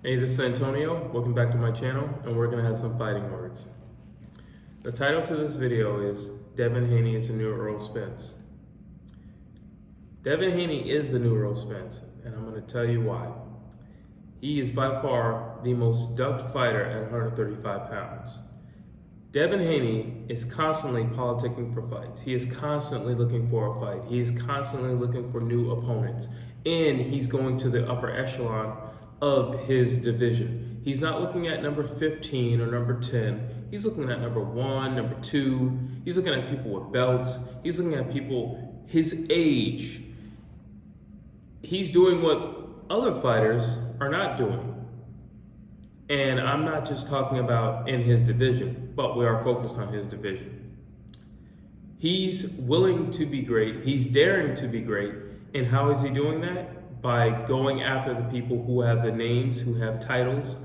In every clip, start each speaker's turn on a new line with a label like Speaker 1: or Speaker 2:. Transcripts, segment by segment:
Speaker 1: Hey, this is Antonio. Welcome back to my channel, and we're going to have some fighting words. The title to this video is Devin Haney is the new Errol Spence. Devin Haney is the new Errol Spence, and I'm going to tell you why. He is by far the most ducked fighter at 135 pounds. Devin Haney is constantly politicking for fights. He is constantly looking for a fight. He is constantly looking for new opponents, and he's going to the upper echelon of his division. He's not looking at number 15 or number 10. He's looking at number 1, number 2. He's looking at people with belts. He's looking at people his age. He's doing what other fighters are not doing. And I'm not just talking about in his division, but we are focused on his division. He's willing to be great. He's daring to be great. And how is he doing that? By going after the people who have the names, who have titles,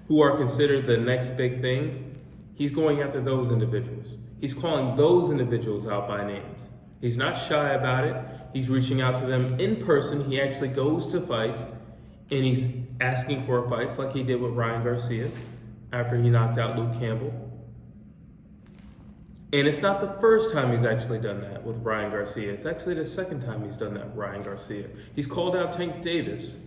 Speaker 1: who are considered the next big thing. He's going after those individuals. He's calling those individuals out by names. He's not shy about it. He's reaching out to them in person. He actually goes to fights, and he's asking for fights like he did with Ryan Garcia after he knocked out Luke Campbell. And it's not the first time he's actually done that with Ryan Garcia. It's actually the second time he's done that with Ryan Garcia. He's called out Tank Davis.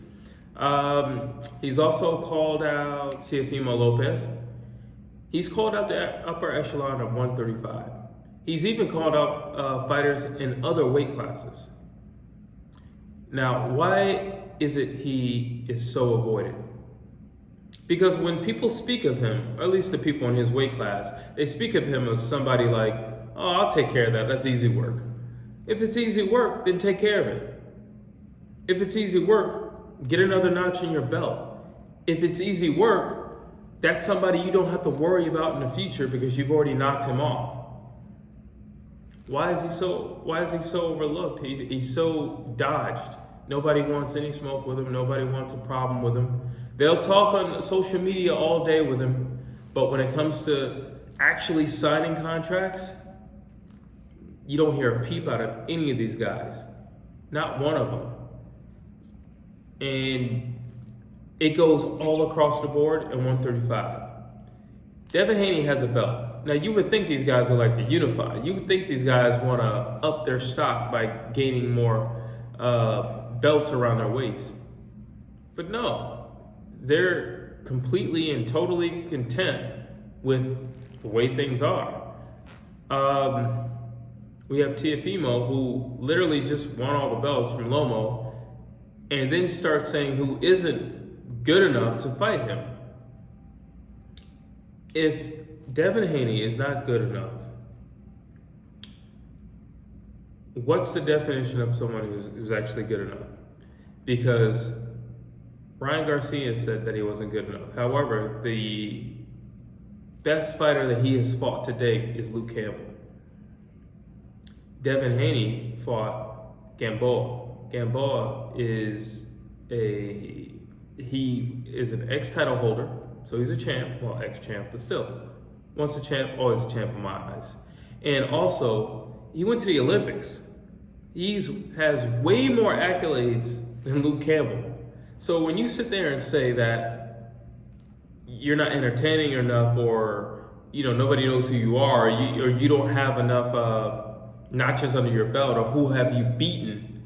Speaker 1: He's also called out Teofimo Lopez. He's called out the upper echelon of 135. He's even called out fighters in other weight classes. Now, why is it he is so avoided? Because when people speak of him, or at least the people in his weight class, they speak of him as somebody like, oh, I'll take care of that. That's easy work. If it's easy work, then take care of it. If it's easy work, get another notch in your belt. If it's easy work, that's somebody you don't have to worry about in the future because you've already knocked him off. Why is he so overlooked? He's so dodged. Nobody wants any smoke with him. Nobody wants a problem with him. They'll talk on social media all day with him, but when it comes to actually signing contracts, you don't hear a peep out of any of these guys. Not one of them. And it goes all across the board at 135. Devin Haney has a belt. Now, you would think these guys would like to unify. You would think these guys want to up their stock by gaining more belts around their waist. But no. They're completely and totally content with the way things are. We have Teofimo, who literally just won all the belts from Lomo, and then starts saying who isn't good enough to fight him. If Devin Haney is not good enough, what's the definition of someone who's actually good enough? Because Ryan Garcia said that he wasn't good enough. However, the best fighter that he has fought to date is Luke Campbell. Devin Haney fought Gamboa. Gamboa is an ex-title holder, so he's a champ. Well, ex-champ, but still. Once a champ, always a champ in my eyes. And also, he went to the Olympics. He has way more accolades than Luke Campbell. So when you sit there and say that you're not entertaining enough, or nobody knows who you are, or you don't have enough notches under your belt, or who have you beaten?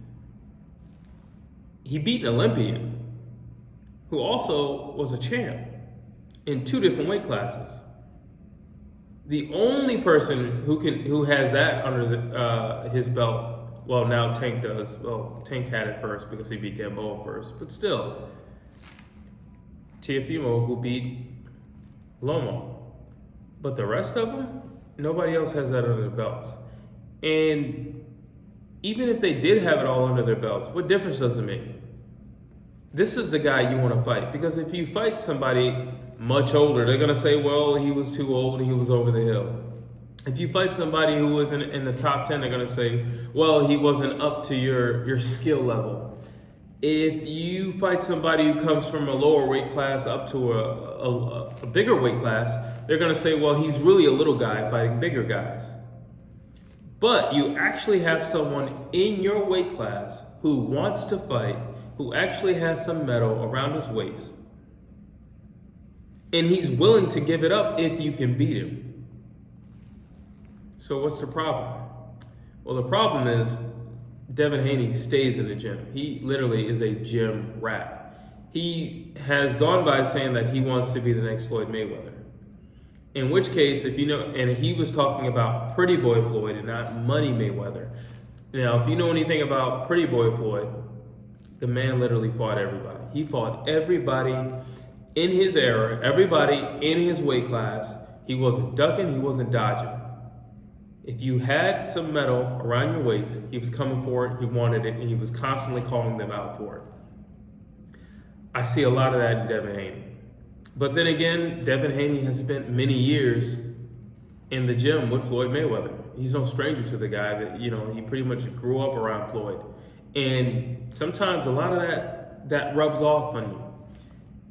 Speaker 1: He beat an Olympian who also was a champ in 2 different weight classes. The only person who has that under his belt. Well, now Tank does. Well, Tank had it first because he beat Gamboa first. But still, Teofimo, who beat Lomo. But the rest of them, nobody else has that under their belts. And even if they did have it all under their belts, what difference does it make? This is the guy you want to fight. Because if you fight somebody much older, they're going to say, well, he was too old and he was over the hill. If you fight somebody who was in the top 10, they're going to say, well, he wasn't up to your skill level. If you fight somebody who comes from a lower weight class up to a bigger weight class, they're going to say, well, he's really a little guy fighting bigger guys. But you actually have someone in your weight class who wants to fight, who actually has some metal around his waist, And he's willing to give it up if you can beat him. So what's the problem? Well, the problem is Devin Haney stays in the gym. He literally is a gym rat. He has gone by saying that he wants to be the next Floyd Mayweather. In which case, if you know, and he was talking about Pretty Boy Floyd and not Money Mayweather. Now, if you know anything about Pretty Boy Floyd, the man literally fought everybody. He fought everybody in his era, everybody in his weight class. He wasn't ducking, he wasn't dodging. If you had some metal around your waist, he was coming for it, he wanted it, and he was constantly calling them out for it. I see a lot of that in Devin Haney. But then again, Devin Haney has spent many years in the gym with Floyd Mayweather. He's no stranger to the guy that, he pretty much grew up around Floyd. And sometimes a lot of that rubs off on you.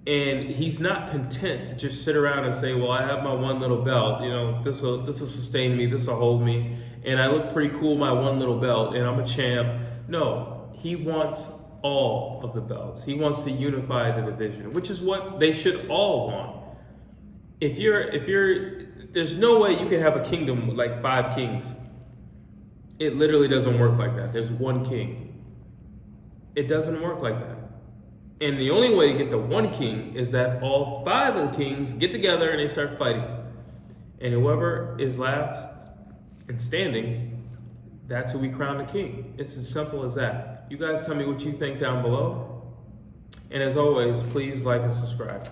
Speaker 1: And he's not content to just sit around and say, well, I have my one little belt, this will sustain me, this will hold me, and I look pretty cool, my one little belt, and I'm a champ. No, he wants all of the belts. He wants to unify the division, which is what they should all want. If you're, there's no way you can have a kingdom with like 5 kings. It literally doesn't work like that. There's one king. It doesn't work like that. And the only way to get the one king is that all 5 of the kings get together and they start fighting. And whoever is last and standing, that's who we crown the king. It's as simple as that. You guys tell me what you think down below. And as always, please like and subscribe.